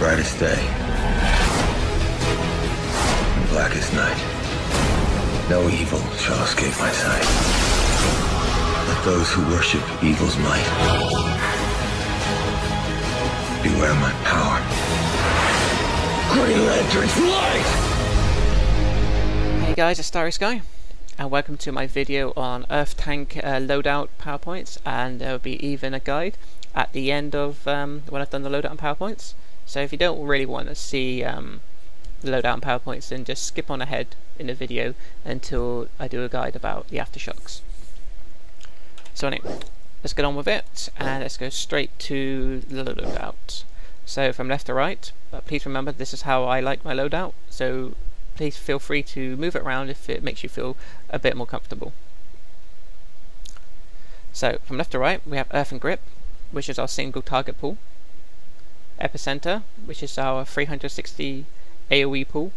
brightest day, and blackest night, no evil shall escape my sight. Let those who worship evil's might beware my power. Green Lantern's light! Hey guys, it's StarrySky, and welcome to my video on Earth Tank loadout PowerPoints, and there will be even a guide at the end of when I've done the loadout and PowerPoints. So if you don't really want to see the loadout and PowerPoints, then just skip on ahead in the video until I do a guide about the aftershocks. So anyway, let's get on with it, and let's go straight to the loadout. So from left to right, but please remember this is how I like my loadout, so please feel free to move it around if it makes you feel a bit more comfortable. So from left to right we have Earth and Grip, which is our single target pool, Epicenter, which is our 360 AoE pool,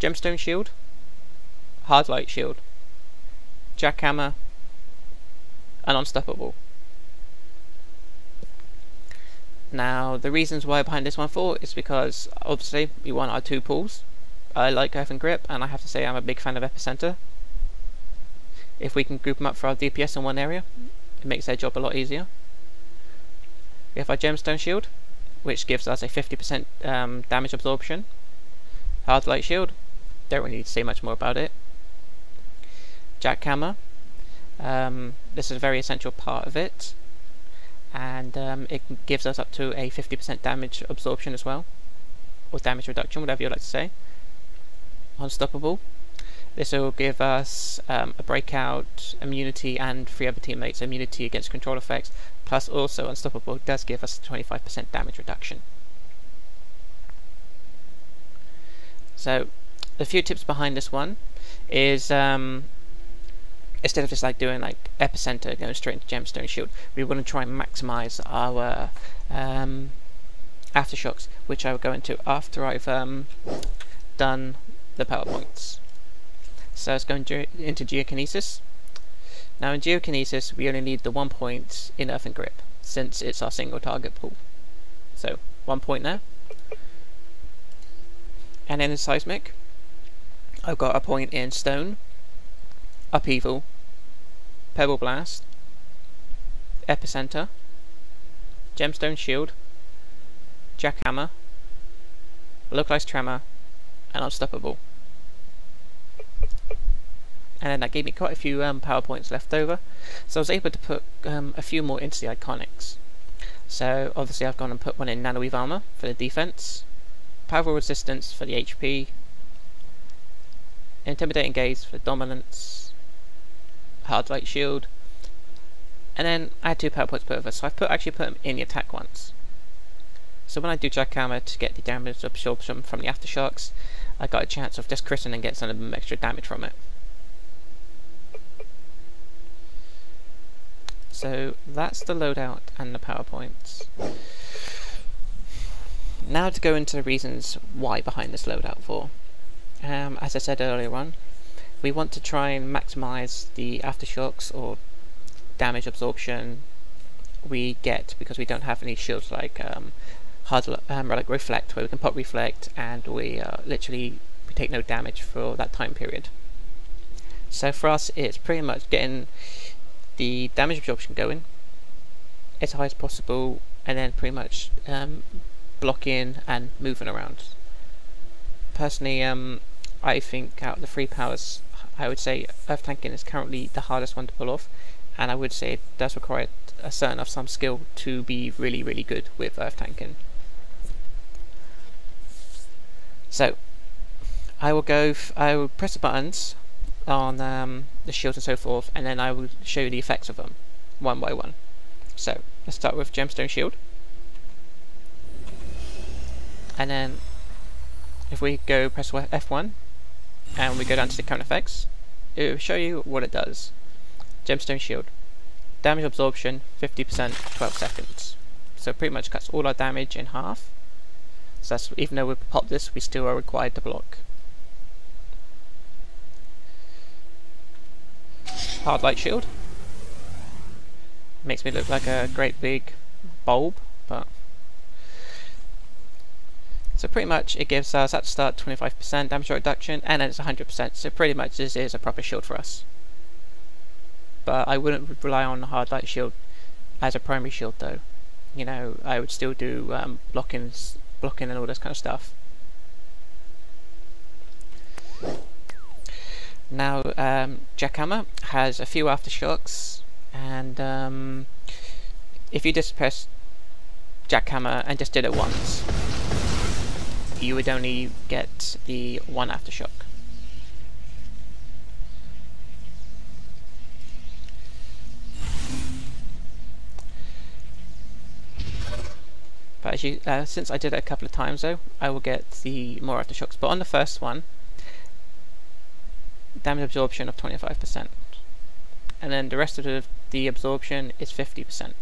Gemstone Shield, Hard Light Shield, Jackhammer, and Unstoppable. Now the reasons why behind this one for is because obviously we want our two pools. I like Earth and Grip, and I have to say I'm a big fan of Epicenter. If we can group them up for our DPS in one area, it makes their job a lot easier. We have our Gemstone Shield, which gives us a 50% damage absorption. Hard Light Shield, don't really need to say much more about it. Jackhammer, this is a very essential part of it, and it gives us up to a 50% damage absorption as well, or damage reduction, whatever you like to say. Unstoppable, this will give us a breakout, immunity, and 3 other teammates immunity against control effects, plus also Unstoppable does give us 25% damage reduction. So a few tips behind this one is instead of just like doing like Epicenter going straight into Gemstone Shield, we want to try and maximize our aftershocks, which I will go into after I've done the PowerPoints. So let's go into Geokinesis. Now in Geokinesis we only need the 1 point in Earth and Grip, since it's our single target pool. So 1 point there. And then in Seismic I've got a point in Stone, Upheaval, Pebble Blast, Epicenter, Gemstone Shield, Jackhammer, Localized Tremor, and Unstoppable. And then that gave me quite a few PowerPoints left over, so I was able to put a few more into the iconics. So obviously I've gone and put one in Nanoweave Armor for the defense, Powerful Resistance for the HP, Intimidating Gaze for the dominance, Hard Light Shield, and then I had 2 PowerPoints put over, so I've actually put them in the attack ones. So when I do Jackhammer to get the damage absorption from the aftershocks, I got a chance of just critting and get some extra damage from it. So that's the loadout and the PowerPoints. Now to go into the reasons why behind this loadout for. As I said earlier on, we want to try and maximize the aftershocks or damage absorption we get, because we don't have any shields like like Reflect, where we can pop Reflect and we literally take no damage for that time period. So for us it's pretty much getting the damage absorption going as high as possible, and then pretty much blocking and moving around. Personally, I think out of the 3 powers, I would say Earth Tanking is currently the hardest one to pull off, and I would say it does require a certain of some skill to be really good with Earth Tanking. So I will press the buttons on the shields and so forth, and then I will show you the effects of them one by one. So let's start with Gemstone Shield, and then if we go press F1 and we go down to the current effects, it will show you what it does. Gemstone Shield, damage absorption 50%, 12 seconds. So pretty much cuts all our damage in half. So that's, even though we pop this, we still are required to block. Hard Light Shield, makes me look like a great big bulb, but pretty much it gives us at the start 25% damage reduction, and then it's 100%, so pretty much this is a proper shield for us. But I wouldn't rely on Hard Light Shield as a primary shield though. You know, I would still do blocking and all this kind of stuff. Now, Jackhammer has a few aftershocks, and if you just press Jackhammer and just did it once, you would only get the one aftershock. But as you, since I did it a couple of times though, I will get the more aftershocks. But on the first one, damage absorption of 25%, and then the rest of the absorption is 50%.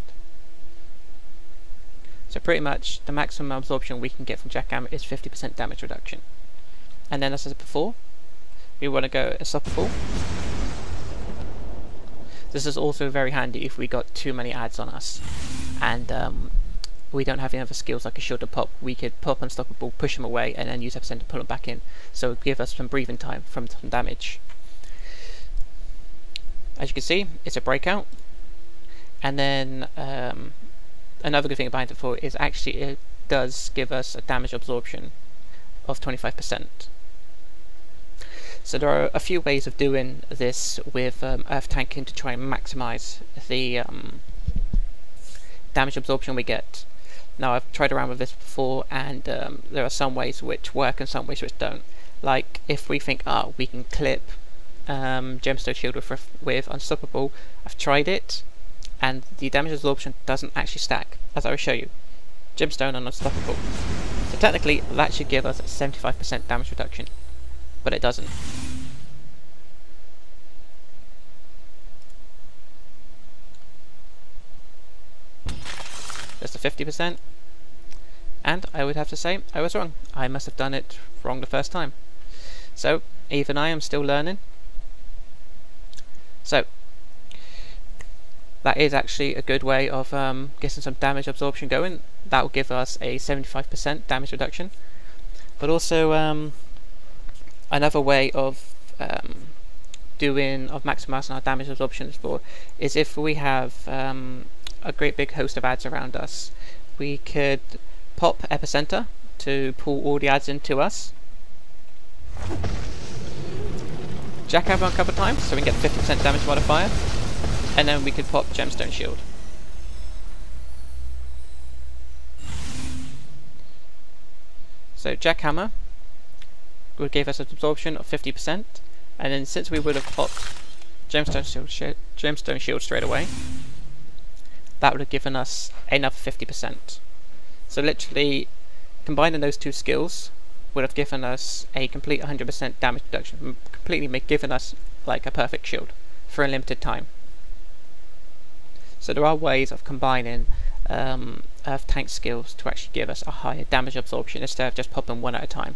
So pretty much the maximum absorption we can get from Jackhammer is 50% damage reduction. And then as I said before, we want to go Unstoppable. This is also very handy if we got too many ads on us, and we don't have any other skills like a shield to pop. We could pop Unstoppable, push them away, and then use F% to pull them back in. So give us some breathing time from some damage. As you can see, it's a breakout. And then another good thing behind it for is actually it does give us a damage absorption of 25%. So there are a few ways of doing this with Earth Tanking to try and maximize the damage absorption we get. Now I've tried around with this before, and there are some ways which work and some ways which don't. Like if we think, we can clip Gemstone Shield with Unstoppable, I've tried it, and the damage absorption doesn't actually stack, as I will show you. Gemstone and Unstoppable. So technically that should give us a 75% damage reduction, but it doesn't. Just a 50%, and I would have to say I was wrong. I must have done it wrong the first time. So even I am still learning. So that is actually a good way of getting some damage absorption going. That will give us a 75% damage reduction. But also another way of maximizing our damage absorption is if we have a great big host of ads around us, we could pop Epicenter to pull all the ads into us. Jackhammer a couple of times so we can get 50% damage modifier, and then we could pop Gemstone Shield. So Jackhammer would give us an absorption of 50%, and then since we would have popped Gemstone Shield straight away, that would have given us another 50%. So literally combining those two skills would have given us a complete 100% damage reduction, completely given us like a perfect shield for a limited time. So there are ways of combining Earth Tank skills to actually give us a higher damage absorption instead of just popping one at a time.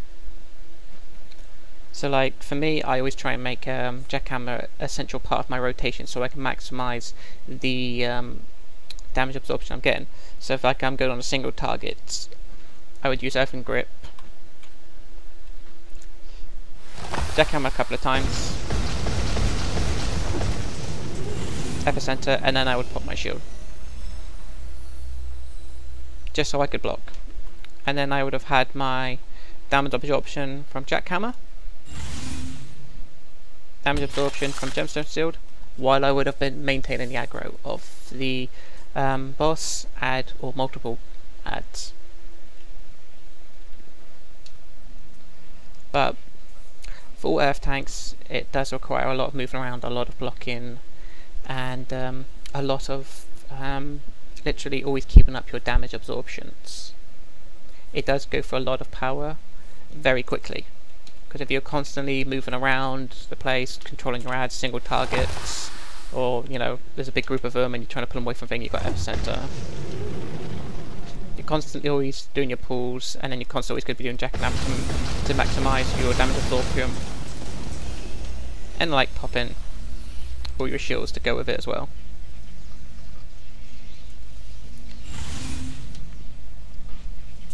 So like for me, I always try and make Jackhammer a central part of my rotation so I can maximize the damage absorption I'm getting. So if like I'm good on a single target, I would use Earthen Grip, Jackhammer a couple of times, Epicenter, and then I would pop my shield, just so I could block. And then I would have had my damage absorption from Jackhammer, damage absorption from Gemstone Shield, while I would have been maintaining the aggro of the boss ad or multiple ads. But for all Earth Tanks, it does require a lot of moving around, a lot of blocking, and a lot of literally always keeping up your damage absorptions. It does go for a lot of power very quickly, because if you're constantly moving around the place, controlling your ads, single targets, or you know there's a big group of them and you're trying to pull them away from things, you've got Epicenter. You're constantly always doing your pulls, and then you're constantly always going to be doing Jackhammer to maximise your damage absorption, and like popping all your shields to go with it as well.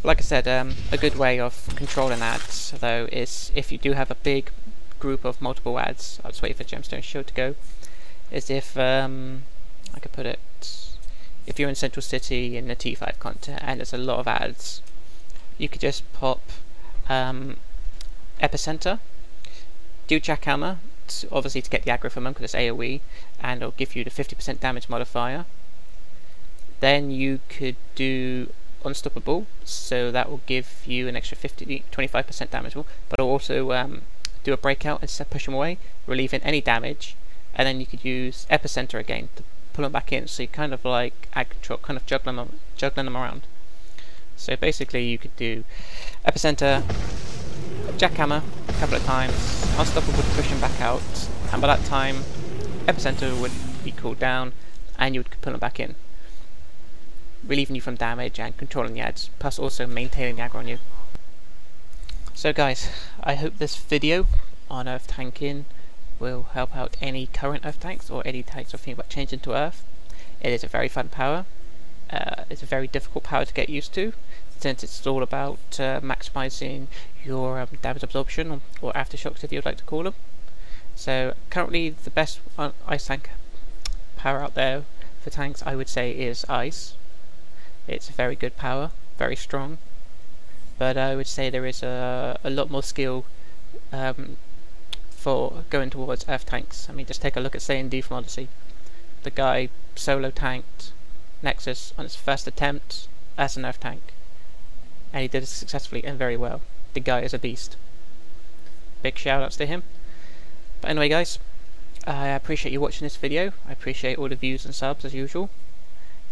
Like I said, a good way of controlling ads though is if you do have a big group of multiple ads. I'll just wait for Gemstone Show to go. Is if I could put it, if you're in Central City in the T5 content and there's a lot of ads, you could just pop Epicenter, do Jackhammer, obviously to get the aggro from them because it's AoE, and it'll give you the 50% damage modifier. Then you could do Unstoppable, so that will give you an extra 25% damage, but it'll also do a breakout and push them away, relieving any damage. And then you could use Epicenter again to pull them back in, so you kind of like ag control, kind of juggling them around. So basically you could do Epicenter, Jackhammer a couple of times, Unstoppable to push them back out, and by that time Epicenter would be cooled down and you would pull them back in, relieving you from damage and controlling the ads, plus also maintaining the aggro on you. So guys, I hope this video on Earth tanking will help out any current Earth tanks or any tanks who think about changing to Earth. It is a very fun power. It's a very difficult power to get used to, since it's all about maximising your damage absorption, or aftershocks if you'd like to call them. So currently the best ice tank power out there for tanks, I would say, is Ice. It's a very good power, very strong, but I would say there is a lot more skill for going towards Earth tanks. I mean, just take a look at D from Odyssey. The guy solo tanked Nexus on his first attempt as an Earth tank, and he did it successfully and very well. The guy is a beast. Big shout outs to him. But anyway guys, I appreciate you watching this video. I appreciate all the views and subs as usual.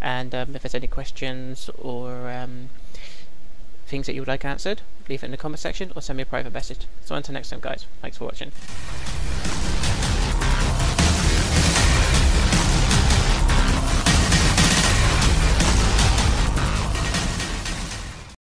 And if there's any questions or things that you would like answered, leave it in the comment section or send me a private message. So until next time guys, thanks for watching.